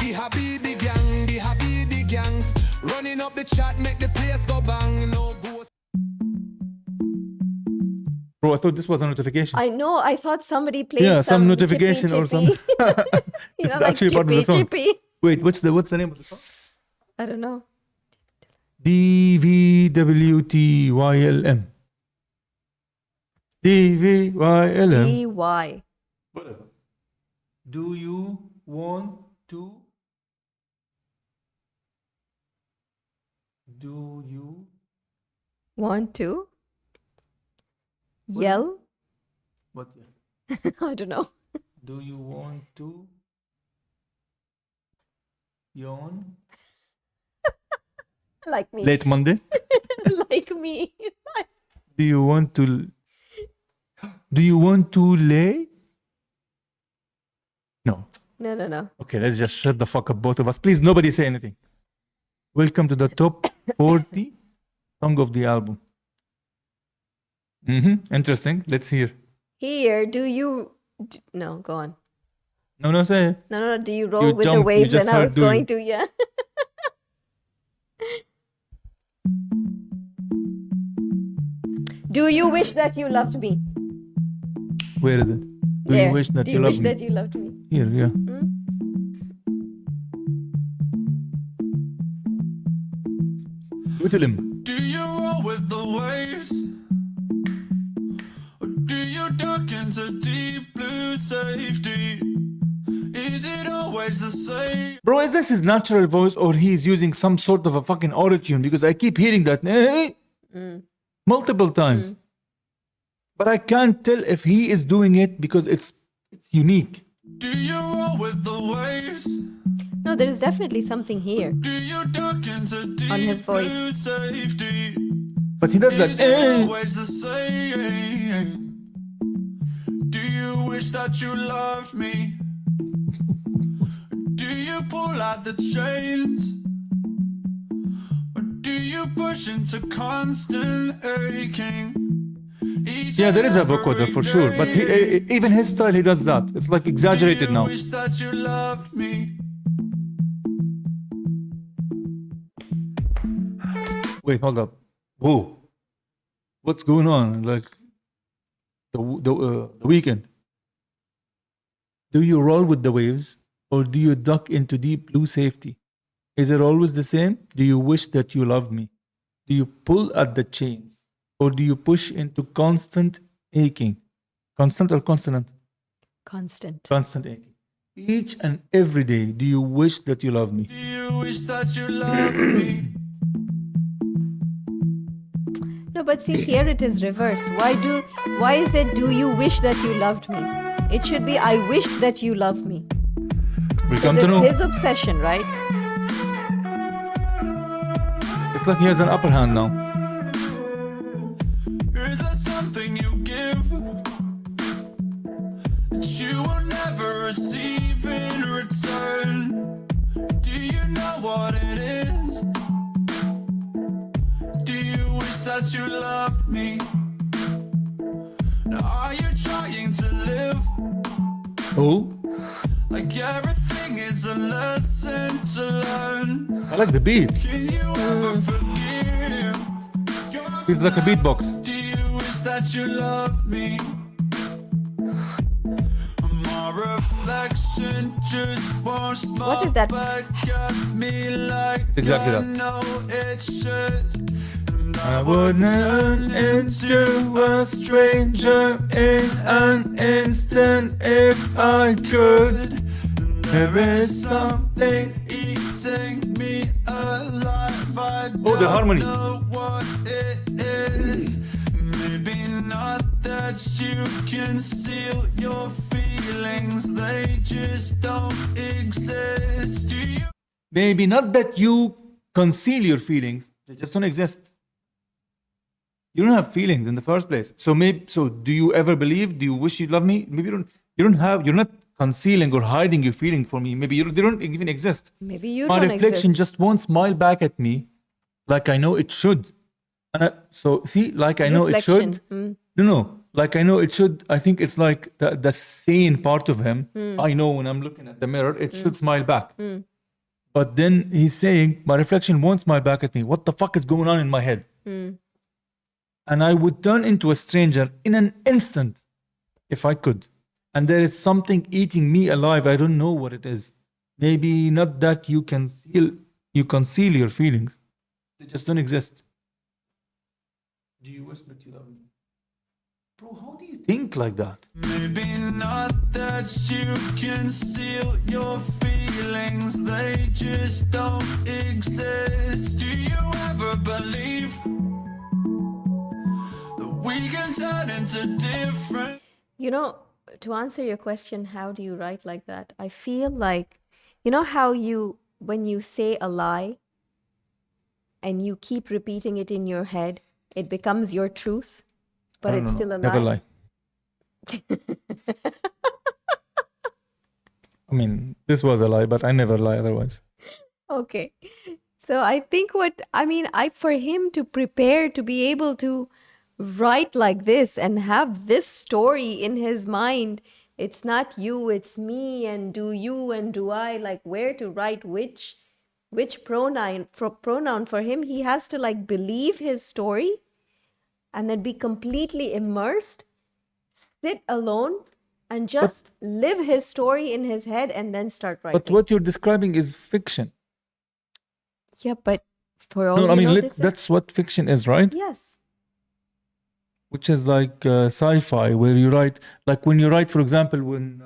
The Habibi gang, running up the chat, make the place go bang. No ghost. Bro, I thought this was a notification. I know. I thought somebody played Yeah, some chippy, notification or some. chippy. This is like actually part of the song. chippy. Wait, what's the name of the song? I don't know. DYWTYLM. DYWTYLM. DY. Whatever. Do you want to? Do you? Want to? What? Yell? What? I don't know. Do you want to? Yawn? Like me. Late Monday? Like me. Do you want to? Do you want to lay? No. No. Okay, let's just shut the fuck up, both of us. Please, nobody say anything. Welcome to the top 40 song of the album. Interesting. Let's hear. Here, do you... No, go on. No, say it. No. Do you roll You with jump, the you waves? just And I heard was do you. going to, yeah. Do you wish that you loved me? Where is it? Do There. you wish that Do you you loved wish me? that you loved me? Here, yeah. DYWTYLM. Do you roll with the waves? Or do you duck into deep blue safety? Is it always the same? Bro, is this his natural voice or he's using some sort of a fucking auto-tune? Because I keep hearing that multiple times. But I can't tell if he is doing it because it's unique. Do you roll with the waves? No, there is definitely something here Do you duck into deep on his voice. blue safety? But he does Is that. it always the same? Do you wish that you loved me? Do you pull out the chains? Or do you push into constant aching? Yeah, there is a vocoder for sure. But even his style, he does that. It's like exaggerated now. Wish that you loved me. Wait, hold up. Whoa. What's going on? Like the weekend. Do you roll with the waves or do you duck into deep blue safety? Is it always the same? Do you wish that you loved me? Do you pull at the chains or do you push into constant aching? Constant or consonant? Constant. Constant aching. Each and every day, do you wish that you love me? Do you wish that you loved me? No, but see, here it is reversed. Why is it do you wish that you loved me? It should be I wished that you loved me. We come to It's know. his obsession, right? It's like he has an upper hand now. Is there something you give that you will never receive in return? Do you know what it is? Do you wish that you loved me? Now are you trying to live Oh, like everything is a lesson to learn? I like the beat. Can you ever forgive It's like a beatbox. Do you wish that you loved me? My reflection just won't smile What is that? back at me like Exactly I that. know it should. And I would turn into a stranger in an instant if I could. There is something. eating me alive. I Oh, the harmony. don't know what it is. Maybe not that you conceal your feelings, they just don't exist. Do you? Maybe not that you conceal your feelings, they just don't exist. You don't have feelings in the first place. So do you ever believe? Do you wish you love me? Maybe you're not concealing or hiding your feeling for me. Maybe they don't even exist. Maybe you My don't reflection exist. just won't smile back at me like I know it should. And like I know it Reflection. should. No, like I know it should. I think it's like the sane part of him. I know when I'm looking at the mirror, it should smile back. But then he's saying, my reflection won't smile back at me. What the fuck is going on in my head? And I would turn into a stranger in an instant if I could. And there is something eating me alive. I don't know what it is. Maybe not that you conceal your feelings. They just don't exist. Do you wish that you love me? Bro, how do you think like that? Maybe not that you conceal your feelings, they just don't exist. Do you ever believe that we can turn into different? You know, to answer your question, how do you write like that? I feel like, you know how when you say a lie and you keep repeating it in your head, it becomes your truth, but it's still a lie. Never lie. I mean, this was a lie, but I never lie otherwise. Okay. So I think for him to prepare to be able to write like this and have this story in his mind, it's not you, it's me, and do you and do I, like where to write which pronoun for him, he has to like believe his story and then be completely immersed, sit alone and just live his story in his head and then start writing. But what you're describing is fiction. Yeah, but for all No, I you mean, know, that's what fiction is, right? Yes. Which is like sci-fi, where you write, like when you write, for example, when...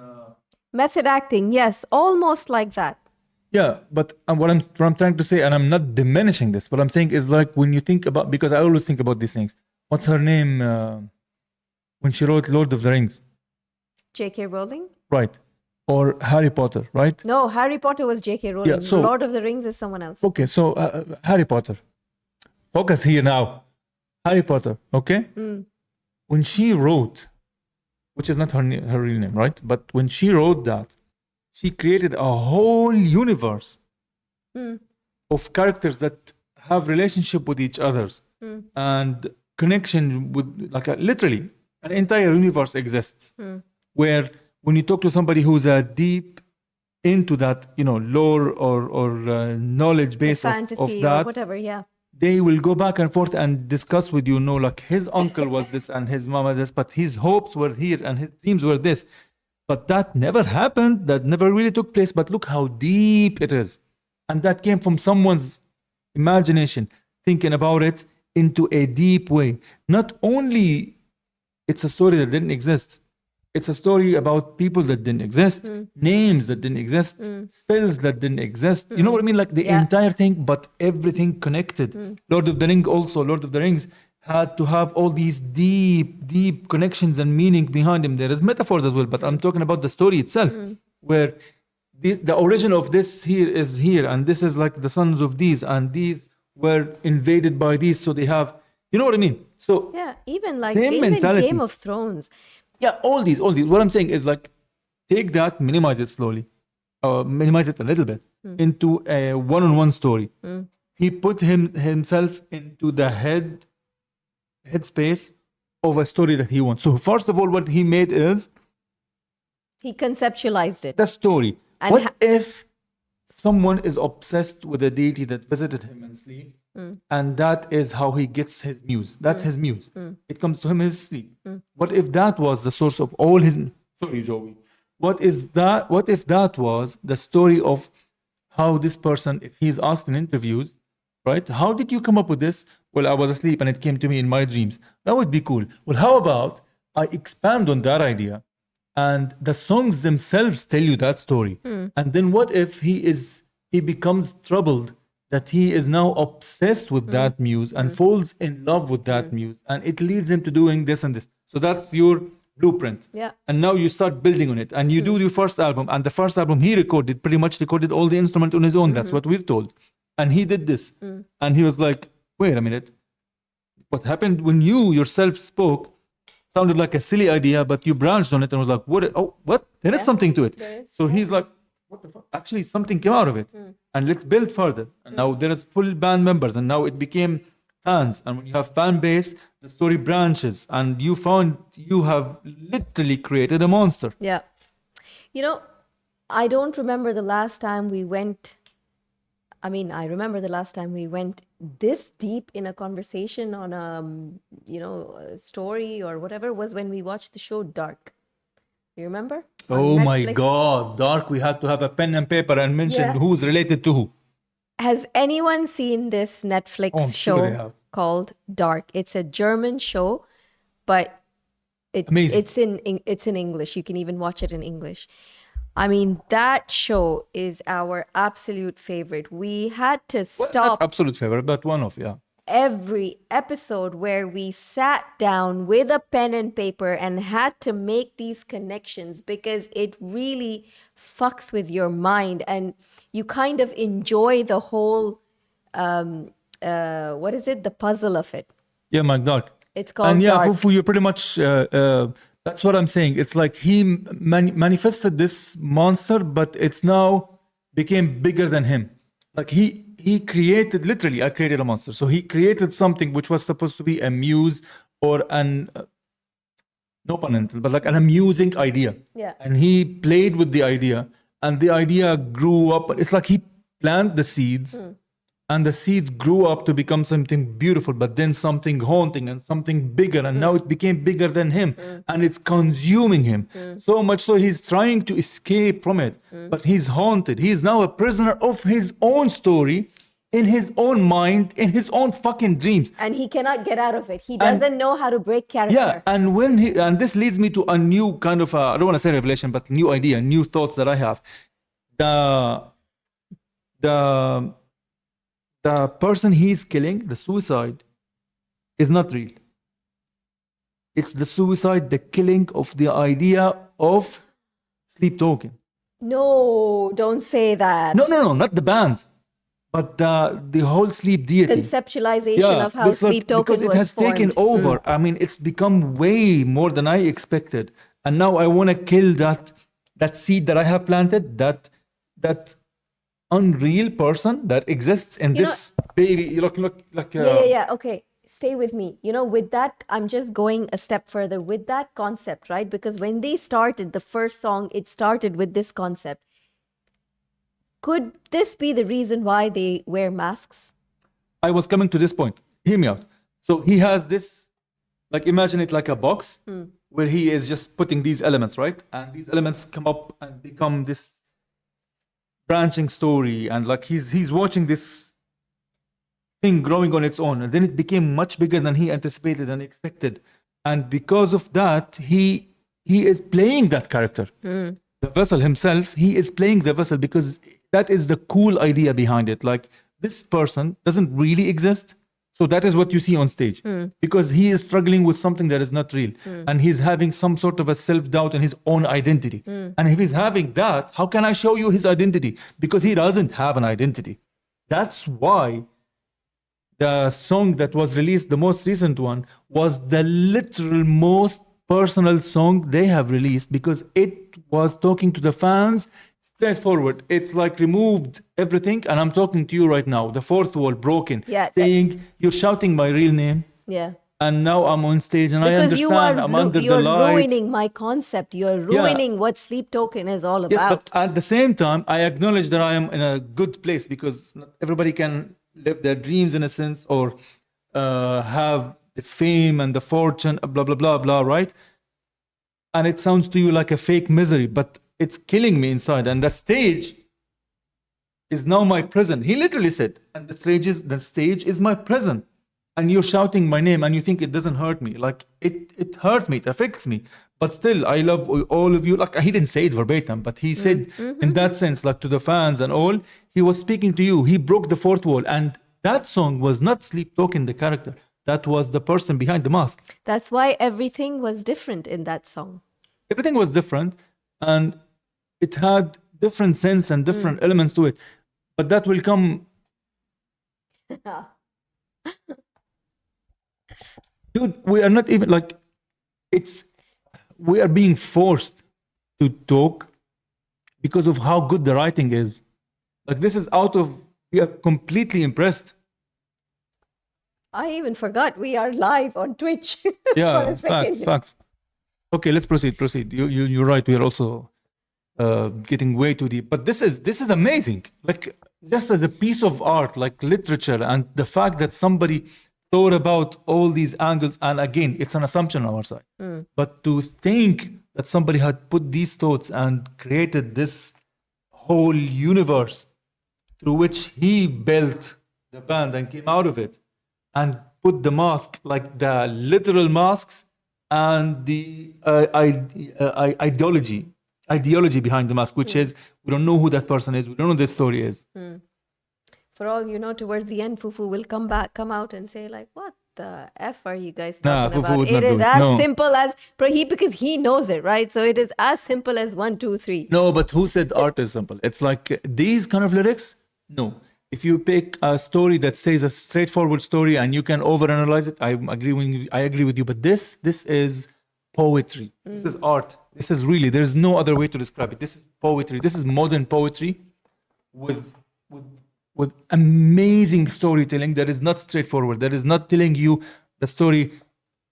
Method acting, yes, almost like that. Yeah, but what I'm trying to say, and I'm not diminishing this, what I'm saying is like when you think about, because I always think about these things. What's her name when she wrote Lord of the Rings? J.K. Rowling? Right. Or Harry Potter, right? No, Harry Potter was J.K. Rowling. Yeah, so, Lord of the Rings is someone else. Okay, so Harry Potter. Focus here now. Harry Potter, okay? When she wrote, which is not her real name, right? But when she wrote that, she created a whole universe of characters that have relationship with each others and connection with, like literally, an entire universe exists where when you talk to somebody who's deep into that, lore or knowledge base of that, or whatever, yeah. They will go back and forth and discuss with you, like his uncle was this and his mama this, but his hopes were here and his dreams were this. But that never happened. That never really took place. But look how deep it is. And that came from someone's imagination, thinking about it into a deep way. Not only it's a story that didn't exist, it's a story about people that didn't exist, names that didn't exist, spells that didn't exist. You know what I mean? Like the entire thing, but everything connected. Lord of the Rings had to have all these deep connections and meaning behind him. There is metaphors as well, but I'm talking about the story itself, where the origin of this here is here, and this is like the sons of these, and these were invaded by these, so they have, you know what I mean? So yeah, even like same mentality. Game of Thrones. Yeah, all these. What I'm saying is like, take that, minimize it slowly, minimize it a little bit into a one-on-one story. He put himself into the headspace of a story that he wants. So first of all, what he made is he conceptualized it. The story. And what if someone is obsessed with a deity that visited him in sleep, and that is how he gets his muse? That's his muse. It comes to him in his sleep. What if that was the source of all his... Sorry, Joey. What if that was the story of how this person, if he's asked in interviews, right? How did you come up with this? Well, I was asleep and it came to me in my dreams. That would be cool. Well, how about I expand on that idea and the songs themselves tell you that story? And then what if he becomes troubled that he is now obsessed with that muse and falls in love with that muse, and it leads him to doing this and this. So that's your blueprint. Yeah. And now you start building on it, and you do your first album, and the first album he pretty much recorded all the instrument on his own. That's what we're told. And he did this. And he was like, wait a minute. What happened when you yourself spoke sounded like a silly idea, but you branched on it and was like, what? There is something to it. So he's like, what the fuck? Actually, something came out of it. And let's build further. And now there is full band members, and now it became fans. And when you have fan base, the story branches, and you have literally created a monster. Yeah. I don't remember the last time we went I mean, I remember the last time we went this deep in a conversation on a story or whatever was when we watched the show Dark. You remember? On Oh my Netflix. God, Dark, we had to have a pen and paper and mention Yeah. who's related to who. Has anyone seen this Netflix Oh, I'm sure they show have. called Dark? It's a German show, but Amazing. it's in English. You can even watch it in English. I mean, that show is our absolute favorite. We had to Well, not stop absolute favorite, but one of, yeah. every episode where we sat down with a pen and paper and had to make these connections because it really fucks with your mind and you kind of enjoy the whole what is it, the puzzle of it. Yeah, man, Dark. It's called And yeah, Dark. Fufu, you pretty much, that's what I'm saying. It's like he manifested this monster, but it's now became bigger than him. Like he created, literally, I created a monster. So he created something which was supposed to be a muse or an, no pun intended, but like an amusing idea. Yeah. And he played with the idea and the idea grew up. It's like he planted the seeds. And the seeds grew up to become something beautiful, but then something haunting and something bigger. And now it became bigger than him. And it's consuming him. So much so he's trying to escape from it. But he's haunted. He's now a prisoner of his own story, in his own mind, in his own fucking dreams. And he cannot get out of it. He doesn't know how to break character. Yeah, and when and this leads me to a new kind of, I don't want to say revelation, but new idea, new thoughts that I have. The person he's killing, the suicide, is not real. It's the suicide, the killing of the idea of sleep talking. No, don't say that. No, not the band, but the whole sleep deity. Conceptualization of how it's like- sleep token because it was has taken formed. over. I mean, it's become way more than I expected, and now I want to kill that seed that I have planted. That unreal person that exists in You know- this baby. You look like Yeah. Okay. Stay with me. With that, I'm just going a step further with that concept, right? Because when they started the first song, it started with this concept. Could this be the reason why they wear masks? I was coming to this point. Hear me out. So he has this, like imagine it like a box where he is just putting these elements, right? And these elements come up and become this branching story, and like he's watching this thing growing on its own, and then it became much bigger than he anticipated and expected, and because of that he is playing that character, the vessel himself. He is playing the vessel because that is the cool idea behind it. Like this person doesn't really exist, so that is what you see on stage, because he is struggling with something that is not real, and he's having some sort of a self-doubt in his own identity. And if he's having that, how can I show you his identity? Because he doesn't have an identity. That's why the song that was released, the most recent one, was the literal most personal song they have released, because it was talking to the fans straightforward. It's like removed everything, and I'm talking to you right now, the fourth wall broken, Yeah, saying you're shouting my real name, Yeah. and now I'm on stage and I Because understand I'm under the you're lights. ruining my concept. You're ruining what sleep token is all about. Yes, but at the same time, I acknowledge that I am in a good place, because not everybody can live their dreams in a sense, or have the fame and the fortune, blah, blah, blah, blah, right? And it sounds to you like a fake misery, but it's killing me inside. And the stage is now my prison. He literally said, and the stage is my prison. And you're shouting my name and you think it doesn't hurt me. Like it hurts me, it affects me. But still, I love all of you. Like he didn't say it verbatim, but he said in that sense, like to the fans and all, he was speaking to you. He broke the fourth wall. And that song was not Sleep Talking, the character. That was the person behind the mask. That's why everything was different in that song. Everything was different, and it had different sense and different elements to it. But that will come. Dude, we are not even like, we are being forced to talk because of how good the writing is. Like this is we are completely impressed. I even forgot we are live on Twitch. Yeah, For a second. facts. Okay, let's proceed. You're right. We are also getting way too deep. But this is amazing. Like just as a piece of art, like literature, and the fact that somebody thought about all these angles, and again, it's an assumption on our side. But to think that somebody had put these thoughts and created this whole universe through which he built the band and came out of it and put the mask, like the literal masks and the ideology behind the mask, which is we don't know who that person is, we don't know what this story is. For all you know, towards the end, Fufu will come out and say like, "What the f are you guys Nah, talking Fufu about?" would It not is do it. as No. simple as because he knows it, right? So it is as simple as 1, 2, 3. No, but who said art is simple? It's like these kind of lyrics. No, if you pick a story that says a straightforward story and you can overanalyze it, I agree with you. But this is poetry. This is art. This is really. There's no other way to describe it. This is poetry. This is modern poetry with with amazing storytelling that is not straightforward. That is not telling you the story.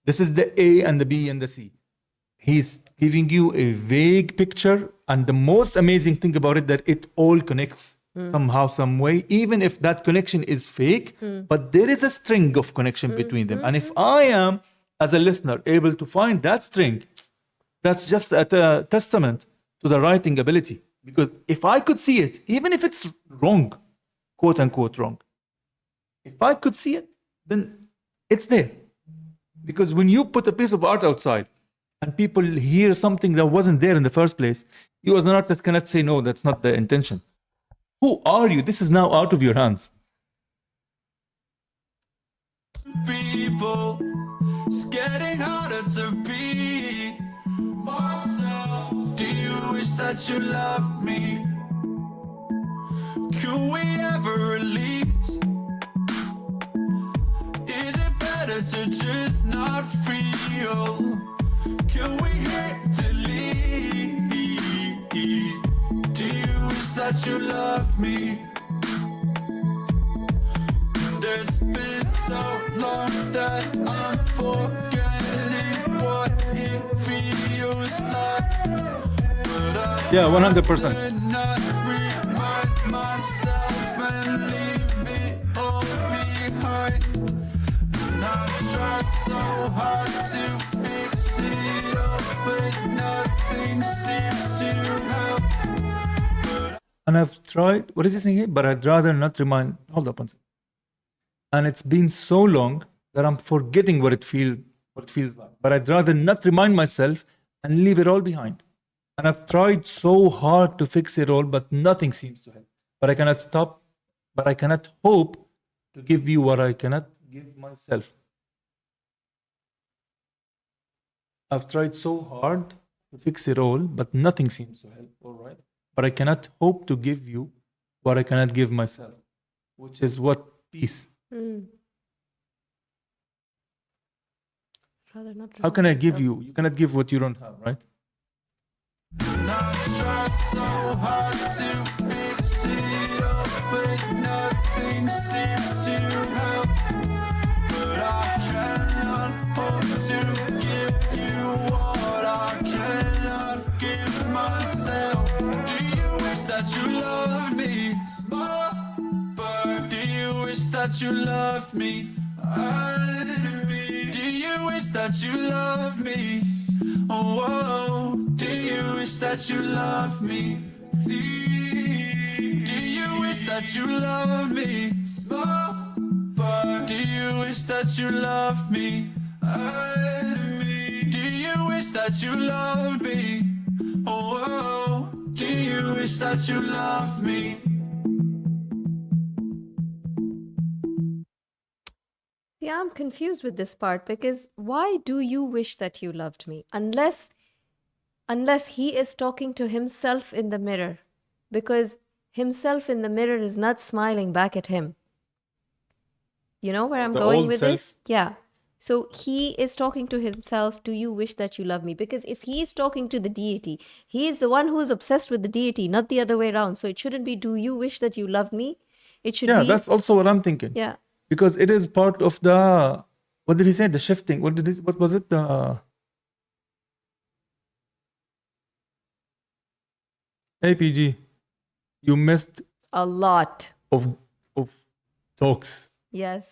This is the A and the B and the C. He's giving you a vague picture, and the most amazing thing about it that it all connects somehow, some way, even if that connection is fake, but there is a string of connection between them. And if I am, as a listener, able to find that string, that's just a testament to the writing ability. Because if I could see it, even if it's wrong, quote unquote wrong, if I could see it, then it's there. Because when you put a piece of art outside and people hear something that wasn't there in the first place, you as an artist cannot say, no, that's not the intention. Who are you? This is now out of your hands. People, it's getting harder to be myself. Do you wish that you loved me? Could we ever release? Is it better to just not feel? Can we hit delete? Do you wish that you loved me? It's been so long that I'm forgetting what it feels like. But I Yeah, 100%. could not remind myself and leave it all behind. And I try so hard to fix it up, but nothing seems to help. And I've tried, what is he saying here? But I'd rather not remind, hold up one second. And it's been so long that I'm forgetting what it feels like. But I'd rather not remind myself and leave it all behind. And I've tried so hard to fix it all, but nothing seems to help. But I cannot stop, but I cannot hope to give you what I cannot give myself. I've tried so hard to fix it all, but nothing seems to help, all right? But I cannot hope to give you what I cannot give myself, which is what? Peace. Rather not. How can I give you? You cannot give what you don't have, right? And I try so hard to fix it up, but nothing seems to help. But I cannot hope to give you what I cannot give myself. Do you wish that you loved me? Small bird, do you wish that you loved me? Do you wish that you loved me? Oh, whoa. Do you wish that you loved me? Do you wish that you loved me? Small bird, do you wish that you loved me? Do you wish that you loved me? Oh, whoa. Do you wish that you loved me? Yeah, I'm confused with this part because why do you wish that you loved me? Unless he is talking to himself in the mirror, because himself in the mirror is not smiling back at him. You know where I'm The going old with self. this? Yeah. So he is talking to himself, do you wish that you love me? Because if he is talking to the deity, he is the one who is obsessed with the deity, not the other way around. So it shouldn't be, do you wish that you loved me? It should Yeah, be, that's also what I'm thinking. yeah. Because it is part of the, what did he say? The shifting. What was it? The APG. You missed. A lot. of talks. Yes.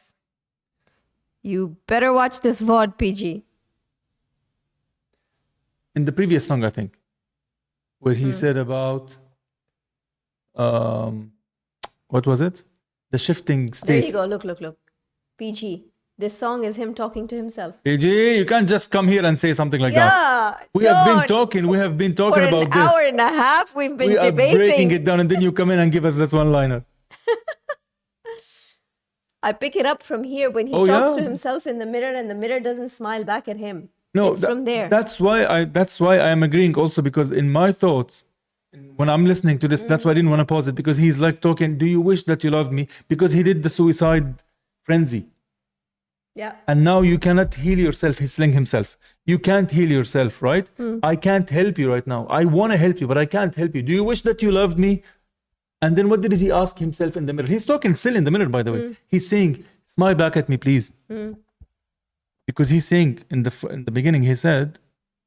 You better watch this VOD, PG. In the previous song, I think, where he said about what was it? The shifting There you state. go. Look. PG. This song is him talking to himself. AJ, you can't just come here and say something like that. Yeah. We have been don't. talking. We have been For talking an about hour this. and a half, we've been We are breaking debating. it down, and then you come in and give us this one-liner. I pick it up from here when he Oh, talks yeah? to himself in the mirror and the mirror doesn't smile back at him. No, It's from there. That's why I am agreeing also, because in my thoughts, when I'm listening to this, that's why I didn't want to pause it, because he's like talking, do you wish that you loved me? Because he did the suicide frenzy. Yeah. And now you cannot heal yourself. He's telling himself, you can't heal yourself, right? I can't help you right now. I want to help you, but I can't help you. Do you wish that you loved me? And then what did he ask himself in the mirror? He's talking still in the mirror, by the way. He's saying, smile back at me, please. Because he's saying in the beginning, he said,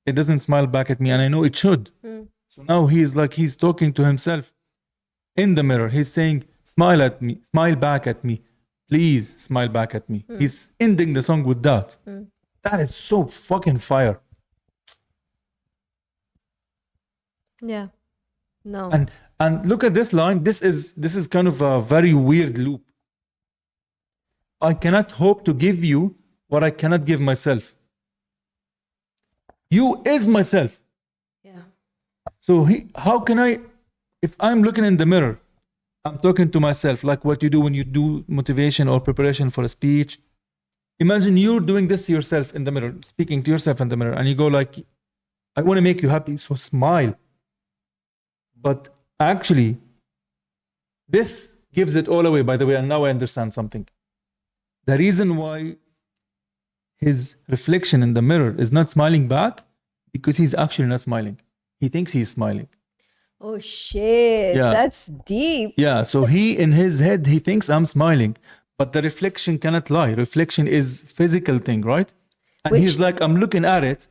it doesn't smile back at me, and I know it should. So now he's talking to himself in the mirror. He's saying, smile at me, smile back at me. Please smile back at me. He's ending the song with that. That is so fucking fire. Yeah. No. And look at this line. This is kind of a very weird loop. I cannot hope to give you what I cannot give myself. You is myself. Yeah. So how can I, if I'm looking in the mirror, I'm talking to myself, like what you do when you do motivation or preparation for a speech. Imagine you're doing this to yourself in the mirror, speaking to yourself in the mirror, and you go like, I want to make you happy, so smile. But actually, this gives it all away, by the way, and now I understand something. The reason why his reflection in the mirror is not smiling back, because he's actually not smiling. He thinks he's smiling. Oh shit. Yeah. That's deep. Yeah, so he, in his head, he thinks I'm smiling, but the reflection cannot lie. Reflection is physical thing, right? And Which- he's like, I'm looking at it.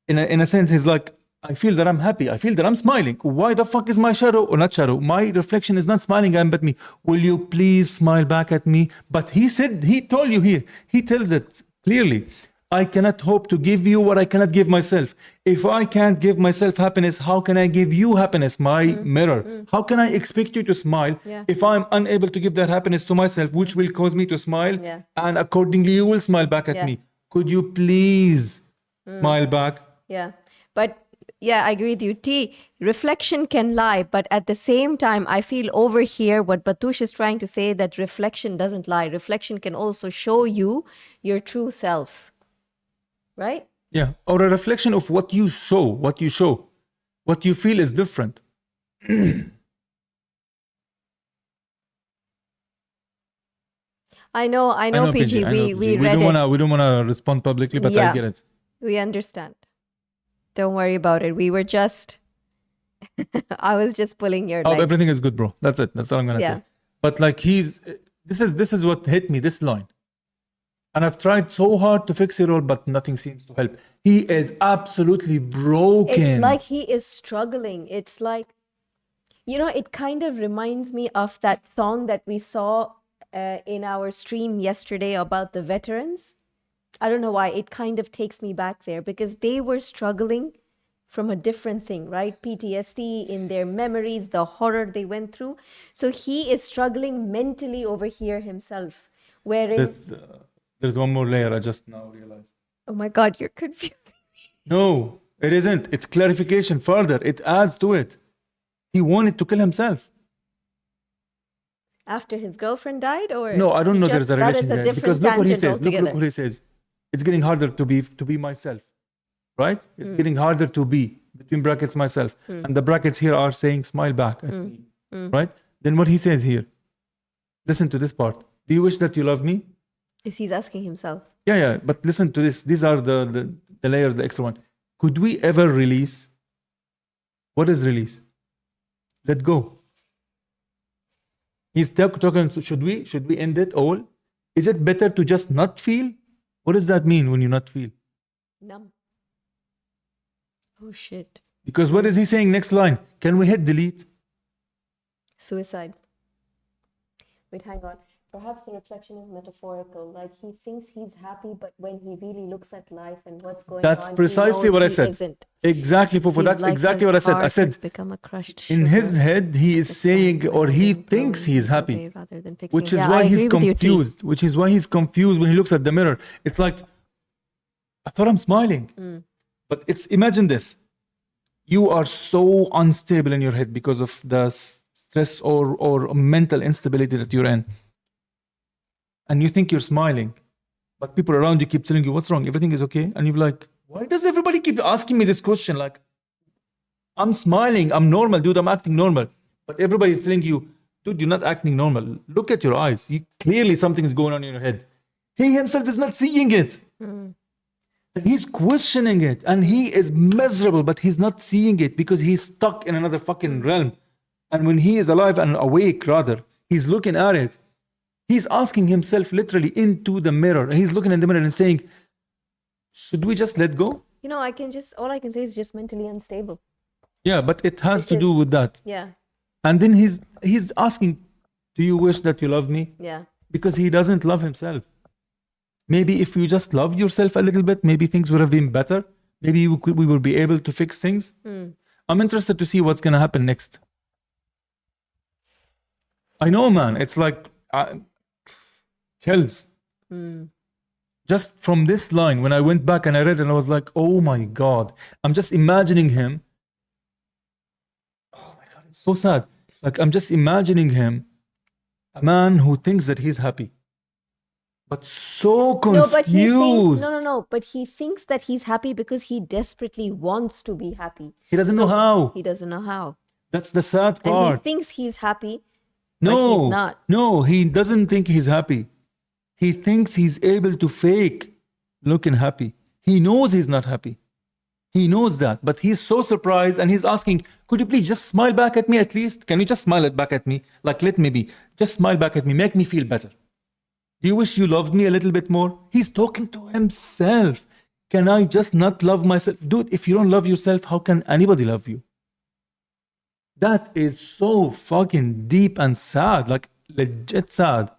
In a sense, he's like, I feel that I'm happy. I feel that I'm smiling. Why the fuck is my shadow, or not shadow? My reflection is not smiling at me. Will you please smile back at me? But he said, he told you here, he tells it clearly. I cannot hope to give you what I cannot give myself. If I can't give myself happiness, how can I give you happiness, my mirror? How can I expect you to smile if I'm unable to give that happiness to myself, which will cause me to smile? Yeah. And accordingly, you will smile back at Yeah. me. Could you please smile back? Yeah. But yeah, I agree with you. T, reflection can lie, but at the same time, I feel over here what Battoosh is trying to say, that reflection doesn't lie. Reflection can also show you your true self. Right? Yeah, or a reflection of what you show, what you feel is different. I know, PG. I know, We PG. read it. We don't wanna respond publicly, but I Yeah. get it. We understand. Don't worry about it. We were just I was just pulling your Oh, leg. everything is good, bro. That's it. That's all I'm gonna Yeah. say. But like this is what hit me, this line. And I've tried so hard to fix it all, but nothing seems to help. He is absolutely broken. It's like he is struggling. It's like, it kind of reminds me of that song that we saw in our stream yesterday about the veterans. I don't know why. It kind of takes me back there because they were struggling from a different thing, right? PTSD in their memories, the horror they went through. So he is struggling mentally over here himself, wherein... There's one more layer I just now realized. Oh my God, you're confused. No, it isn't. It's clarification further. It adds to it. He wanted to kill himself. After his girlfriend died, or No, I don't know there's a that is relation a there. different Because look what he tangent says. Look altogether. what he says. It's getting harder to be myself. Right? It's getting harder to be, between brackets, myself. And the brackets here are saying smile back at me. Right? Then what he says here. Listen to this part. Do you wish that you loved me? Is he's asking himself. Yeah, but listen to this. These are the layers, the extra one. Could we ever release? What is release? Let go. He's talking, should we end it all? Is it better to just not feel? What does that mean when you not feel? Numb. Oh shit. Because what is he saying next line? Can we hit delete? Suicide. Wait, hang on. Perhaps the reflection is metaphorical. Like he thinks he's happy, but when he really looks at life and what's going That's on, precisely he what I knows he said. isn't. Exactly, Fufu. He's That's like exactly his what I said. I heart said has become a crushed in his sugar, head, he like is a saying, sand or he winding thinks he is blowing happy, away rather than fixing. which is Yeah, why I he's agree with you, T. confused. Which is why he's confused when he looks at the mirror. It's like, I thought I'm smiling. But it's, imagine this. You are so unstable in your head because of the stress or mental instability that you're in. And you think you're smiling, but people around you keep telling you, what's wrong? Everything is okay. And you're like, why does everybody keep asking me this question? Like, I'm smiling, I'm normal, dude, I'm acting normal. But everybody's telling you, dude, you're not acting normal. Look at your eyes. Clearly something is going on in your head. He himself is not seeing it. And he's questioning it. And he is miserable, but he's not seeing it because he's stuck in another fucking realm. And when he is alive and awake, rather, he's looking at it. He's asking himself literally into the mirror. And he's looking in the mirror and saying, should we just let go? You know, all I can say is just mentally unstable. Yeah, but it has to do with that. Yeah, And then he's asking, do you wish that you love me? yeah. Because he doesn't love himself. Maybe if you just loved yourself a little bit, maybe things would have been better. Maybe we would be able to fix things. I'm interested to see what's going to happen next. I know, man. It's like chills. Just from this line, when I went back and I read it, I was like, oh my God. I'm just imagining him. Oh my God, it's so sad. Like, I'm just imagining him, a man who thinks that he's happy, but so confused. No, but he thinks no. But he thinks that he's happy because he desperately wants to be happy. He doesn't know how. He doesn't know how. That's the sad And part. he thinks he's happy, No, but he's not. no, he doesn't think he's happy. He thinks he's able to fake looking happy. He knows he's not happy. He knows that, but he's so surprised and he's asking, could you please just smile back at me at least? Can you just smile back at me? Like, let me be. Just smile back at me. Make me feel better. Do you wish you loved me a little bit more? He's talking to himself. Can I just not love myself? Dude, if you don't love yourself, how can anybody love you? That is so fucking deep and sad, like legit sad.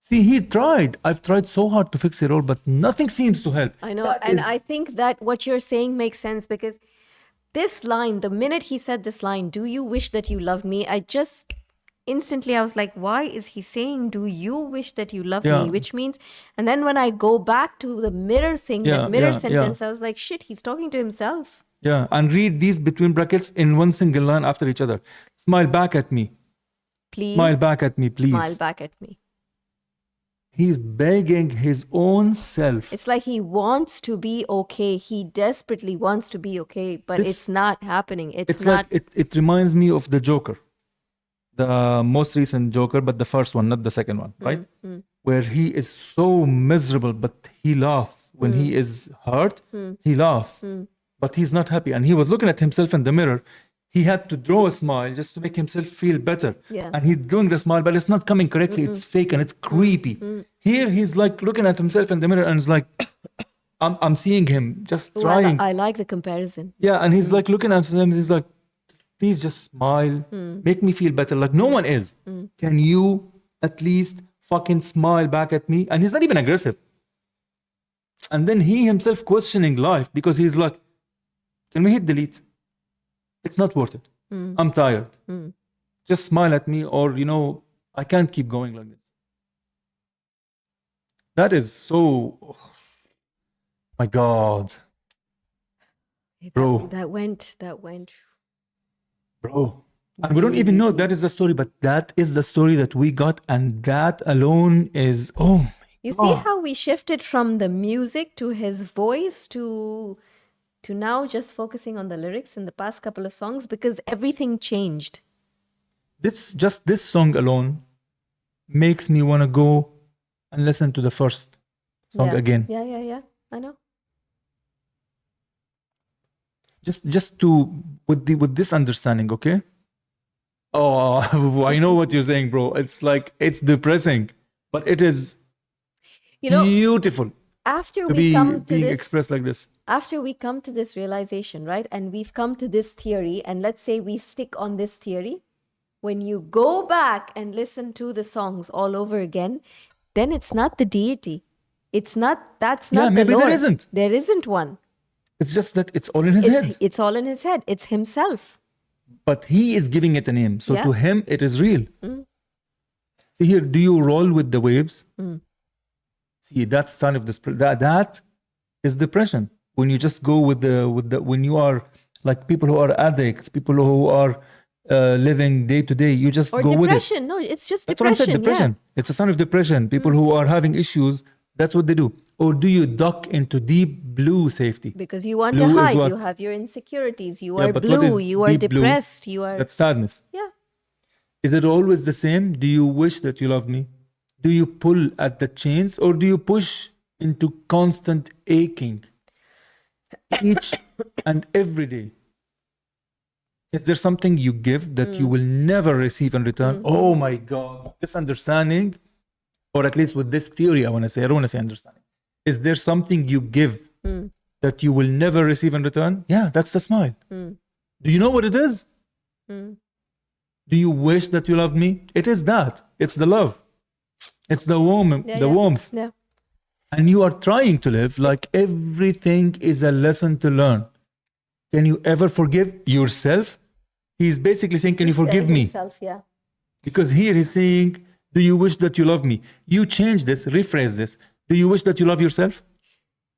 See, he tried. I've tried so hard to fix it all, but nothing seems to help. I know. I think that what you're saying makes sense because this line, the minute he said this line, do you wish that you loved me? I just instantly, I was like, why is he saying, do you wish that you loved me? Which means, and then when I go back to the mirror thing, that mirror sentence, I was like, shit, he's talking to himself. Yeah, and read these between brackets in one single line after each other. Smile back at me. Please. Smile back at me, please. Smile back at me. He's begging his own self. It's like he wants to be okay. He desperately wants to be okay, but it's not happening. It's not. Like it reminds me of the Joker, the most recent Joker, but the first one, not the second one, right? Where he is so miserable, but he laughs. When he is hurt, he laughs, but he's not happy. And he was looking at himself in the mirror. He had to draw a smile just to make himself feel better. Yeah. And he's doing the smile, but it's not coming correctly. It's fake and it's creepy. Here, he's like looking at himself in the mirror and it's like, I'm seeing him just trying. I like the comparison. Yeah, and he's like looking at him. He's like, please just smile. Make me feel better. Like no one is. Can you at least fucking smile back at me? And he's not even aggressive. And then he himself questioning life because he's like, can we hit delete? It's not worth it. I'm tired. Just smile at me or, I can't keep going like this. That is so... Oh, my God. Bro. That went. Bro. And we don't even know that is the story, but that is the story that we got. And that alone is... Oh, my You God. see how we shifted from the music to his voice to now just focusing on the lyrics in the past couple of songs because everything changed. This song alone makes me want to go and listen to the first song again. Yeah. I know. Just to with this understanding, okay? Oh, I know what you're saying, bro. It's like it's depressing, but it is beautiful. After to we be come to being this, expressed like this. after we come to this realization, right, and we've come to this theory, and let's say we stick on this theory, when you go back and listen to the songs all over again, then it's not the deity. It's not, that's Yeah, not the maybe there Lord. isn't. There isn't one. It's just that it's all in his head. It's all in his head. It's himself. But he is giving it a name. So Yeah. to him, it is real. See here, do you roll with the waves? See, that's sign of this. That is depression. When you just go with the when you are like people who are addicts, people who are living day to day, you just Or go with it. depression. No, it's just That's what I'm saying. depression. Depression. It's a sign of depression. People who are having issues, that's what they do. Or do you duck into deep blue safety? Because you want Blue to is hide. You what? have your insecurities. You Yeah, are but what blue. is You are deep blue? depressed. You are. That's sadness. Yeah. Is it always the same? Do you wish that you love me? Do you pull at the chains or do you push into constant aching each and every day? Is there something you give that you will never receive in return? Oh my God. This understanding, or at least with this theory, I don't want to say understanding. Is there something you give that you will never receive in return? Yeah, that's the smile. Do you know what it is? Do you wish that you loved me? It is that. It's the love. It's the warmth. Yeah. And you are trying to live like everything is a lesson to learn. Can you ever forgive yourself? He's basically saying, can you forgive me? Himself, yeah. Because here he's saying, do you wish that you love me? You change this, rephrase this. Do you wish that you love yourself?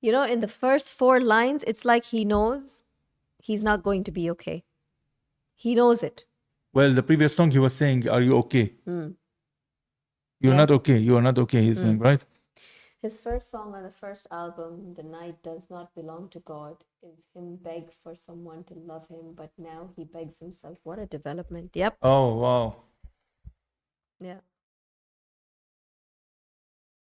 You know, in the first 4 lines, it's like he knows he's not going to be okay. He knows it. Well, the previous song he was saying, are you okay? You're Yeah. not okay. You are not okay, he's saying, right? His first song on the first album, The Night Does Not Belong to God, is him beg for someone to love him, but now he begs himself. What a development. Yep. Oh, wow. Yeah.